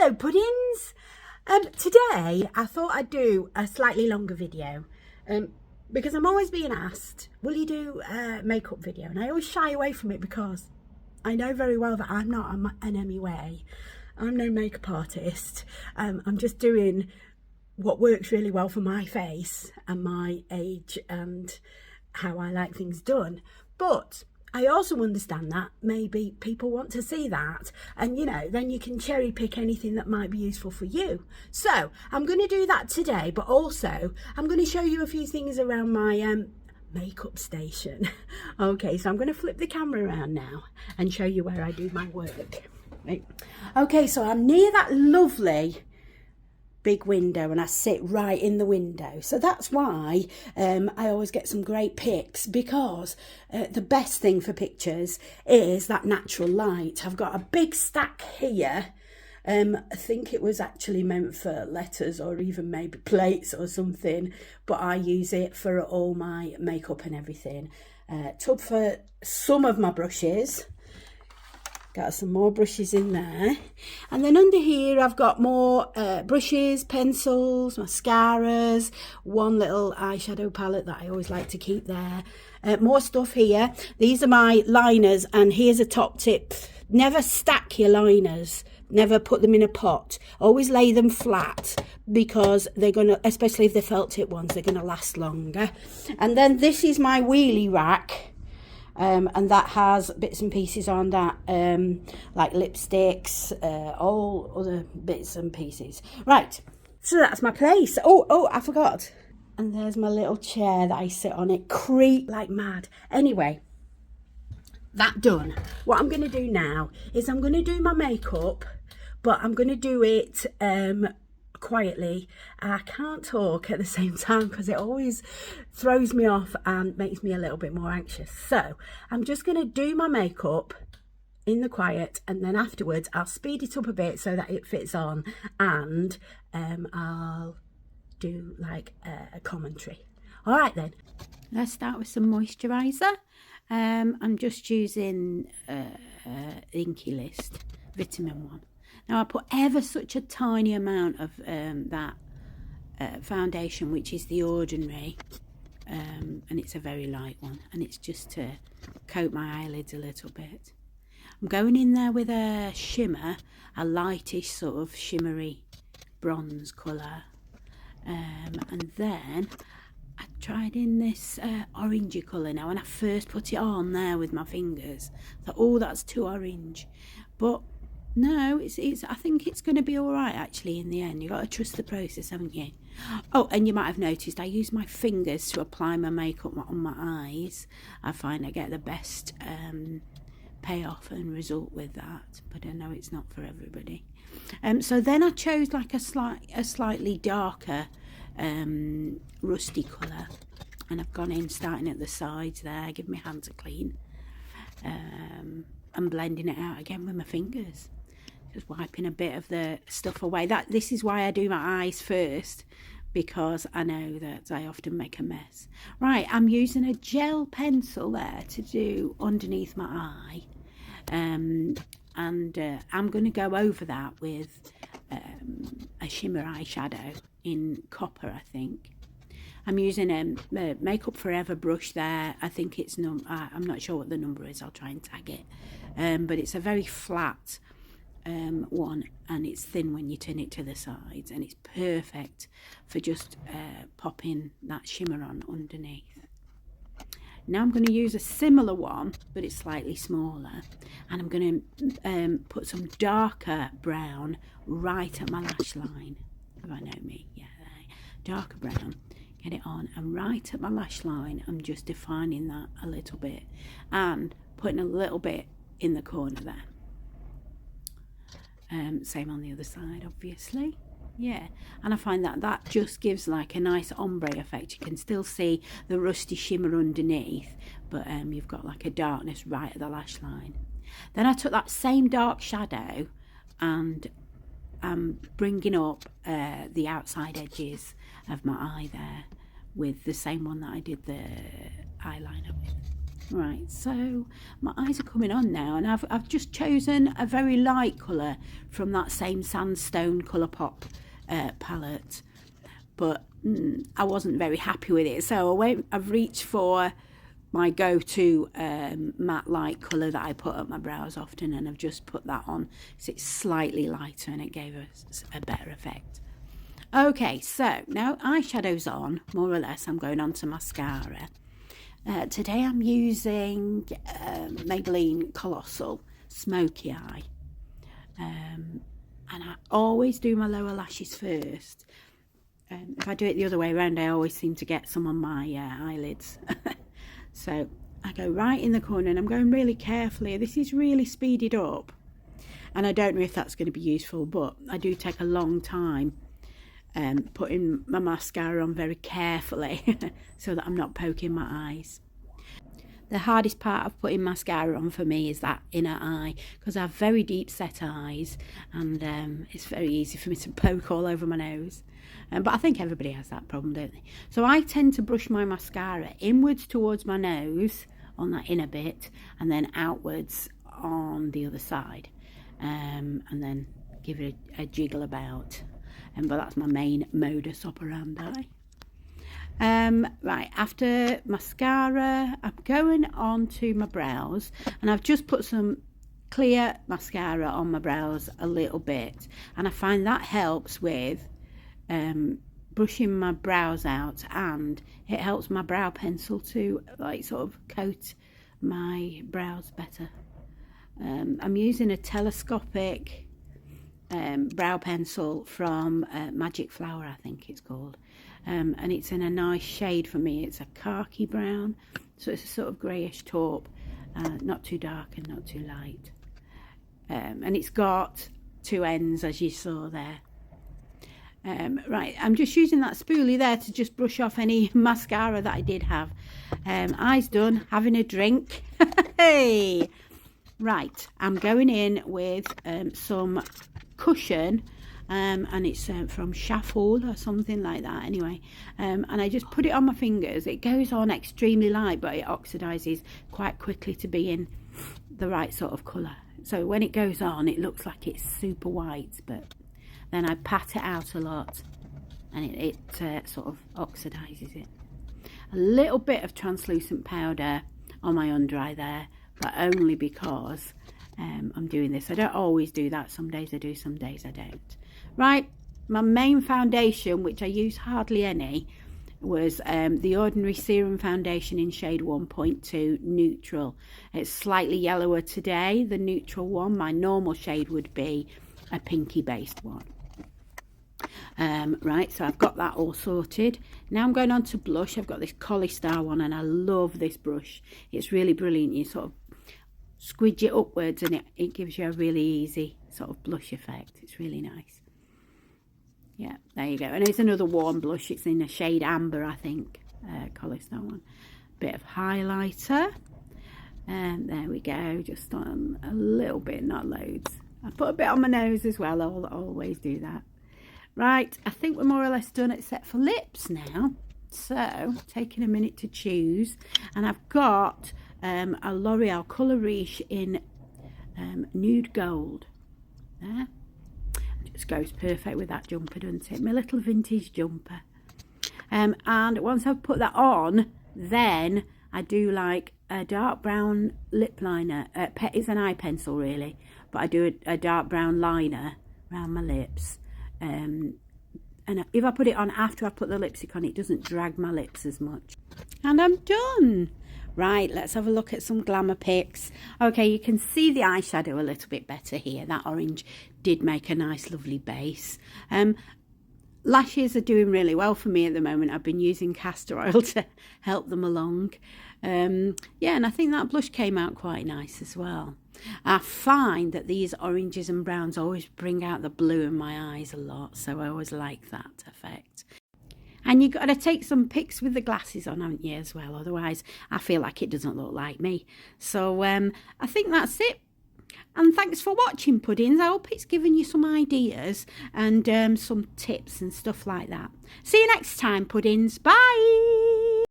Hello puddings. Today I thought I'd do a slightly longer video because I'm always being asked, will you do a makeup video? And I always shy away from it because I know very well that I'm not an MUA. I'm no makeup artist. I'm just doing what works really well for my face and my age and how I like things done. But I also understand that maybe people want to see that, and you know, then you can cherry pick anything that might be useful for you. So I'm going to do that today, but also I'm going to show you a few things around my makeup station. Okay, so I'm going to flip the camera around now and show you where I do my work. Right. Okay, so I'm near that lovely big window and I sit right in the window, so that's why I always get some great pics, because the best thing for pictures is that natural light. I've got a big stack here. I think it was actually meant for letters or even maybe plates or something, but I use it for all my makeup and everything. Tub for some of my brushes. Got some more brushes in there, and then under here I've got more brushes, pencils, mascaras, one little eyeshadow palette that I always like to keep there. More stuff here. These are my liners, and here's a top tip: never stack your liners, never put them in a pot, always lay them flat, because they're gonna, especially if they're felt tip ones, they're gonna last longer. And then this is my wheelie rack. And that has bits and pieces on that, like lipsticks, all other bits and pieces. Right, so that's my place. Oh, I forgot. And there's my little chair that I sit on. It creep like mad. Anyway, that done. What I'm going to do now is I'm going to do my makeup, but I'm going to do it quietly, and I can't talk at the same time because it always throws me off and makes me a little bit more anxious. So I'm just going to do my makeup in the quiet, and then afterwards I'll speed it up a bit so that it fits on, and I'll do like a commentary. All right then, let's start with some moisturizer. I'm just using Inky List Vitamin 1. Now I put ever such a tiny amount of that foundation, which is the Ordinary, and it's a very light one, and it's just to coat my eyelids a little bit. I'm going in there with a shimmer, a lightish sort of shimmery bronze colour, and then I tried in this orangey colour. Now when I first put it on there with my fingers, I thought, oh, that's too orange, but no, it's. I think it's going to be all right actually in the end. You've got to trust the process, haven't you? Oh, and you might have noticed I use my fingers to apply my makeup on my eyes. I find I get the best payoff and result with that, but I know it's not for everybody. So then I chose like a slightly darker rusty colour, and I've gone in starting at the sides there, give my hands a clean, and blending it out again with my fingers. Just wiping a bit of the stuff away. This is why I do my eyes first, because I know that I often make a mess. Right, I'm using a gel pencil there to do underneath my eye, and I'm going to go over that with a shimmer eyeshadow in copper, I think. I'm using a Makeup Forever brush there. I think it's I'm not sure what the number is. I'll try and tag it. But it's a very flat one, and it's thin when you turn it to the sides, and it's perfect for just popping that shimmer on underneath. Now I'm going to use a similar one, but it's slightly smaller, and I'm going to put some darker brown right at my lash line. If I know me, yeah, darker brown. Get it on, and right at my lash line I'm just defining that a little bit and putting a little bit in the corner there. Same on the other side, obviously. Yeah, and I find that just gives like a nice ombre effect. You can still see the rusty shimmer underneath, but you've got like a darkness right at the lash line. Then I took that same dark shadow and I'm bringing up the outside edges of my eye there with the same one that I did the eyeliner with. Right, so my eyes are coming on now, and I've just chosen a very light colour from that same Sandstone colourpop palette, but I wasn't very happy with it, so I've reached for my go-to matte light colour that I put up my brows often, and I've just put that on, so it's slightly lighter and it gave us a better effect. Okay, so now eyeshadow's on, more or less. I'm going on to mascara. Today I'm using Maybelline Colossal Smoky Eye, and I always do my lower lashes first. If I do it the other way around, I always seem to get some on my eyelids. So I go right in the corner, and I'm going really carefully. This is really speeded up, and I don't know if that's going to be useful, but I do take a long time putting my mascara on very carefully so that I'm not poking my eyes. The hardest part of putting mascara on for me is that inner eye, because I have very deep set eyes, and it's very easy for me to poke all over my nose. But I think everybody has that problem, don't they? So I tend to brush my mascara inwards towards my nose on that inner bit, and then outwards on the other side, and then give it a jiggle about. But that's my main modus operandi. Right, after mascara, I'm going on to my brows, and I've just put some clear mascara on my brows a little bit, and I find that helps with brushing my brows out, and it helps my brow pencil to like sort of coat my brows better. I'm using a telescopic brow pencil from Magic Flower, I think it's called, and it's in a nice shade for me. It's a khaki brown, so it's a sort of greyish taupe, not too dark and not too light, and it's got two ends, as you saw there. Right, I'm just using that spoolie there to just brush off any mascara that I did have. Eyes done, having a drink. Hey, right, I'm going in with some cushion, and it's from Shuffle or something like that anyway, and I just put it on my fingers. It goes on extremely light, but it oxidizes quite quickly to be in the right sort of colour. So when it goes on, it looks like it's super white, but then I pat it out a lot, and it sort of oxidizes it. A little bit of translucent powder on my under eye there, but only because I'm doing this. I don't always do that. Some days I do, some days I don't. Right, my main foundation, which I use hardly any, was the Ordinary Serum Foundation in shade 1.2 Neutral. It's slightly yellower today, the neutral one. My normal shade would be a pinky based one. Right, so I've got that all sorted. Now I'm going on to blush. I've got this Colorstar one, and I love this brush. It's really brilliant. You sort of squidge it upwards, and it gives you a really easy sort of blush effect. It's really nice. Yeah, there you go. And it's another warm blush. It's in a shade Amber, I think. Colorstar one. Bit of highlighter, and there we go. Just on a little bit, not loads. I put a bit on my nose as well. I'll always do that. Right, I think we're more or less done except for lips now. So, taking a minute to choose. And I've got a L'Oreal Colour Riche in Nude Gold. There. It just goes perfect with that jumper, doesn't it? My little vintage jumper. And once I've put that on, then I do like a dark brown lip liner. It's an eye pencil, really. But I do a dark brown liner around my lips. And if I put it on after I put the lipstick on, it doesn't drag my lips as much. And I'm done. Right, let's have a look at some glamour pics. Okay, you can see the eyeshadow a little bit better here. That orange did make a nice, lovely base. Lashes are doing really well for me at the moment. I've been using castor oil to help them along. Yeah, and I think that blush came out quite nice as well. I find that these oranges and browns always bring out the blue in my eyes a lot, so I always like that effect. And you've got to take some pics with the glasses on, haven't you, as well? Otherwise, I feel like it doesn't look like me. So I think that's it. And thanks for watching, Puddings. I hope it's given you some ideas and some tips and stuff like that. See you next time, Puddings. Bye!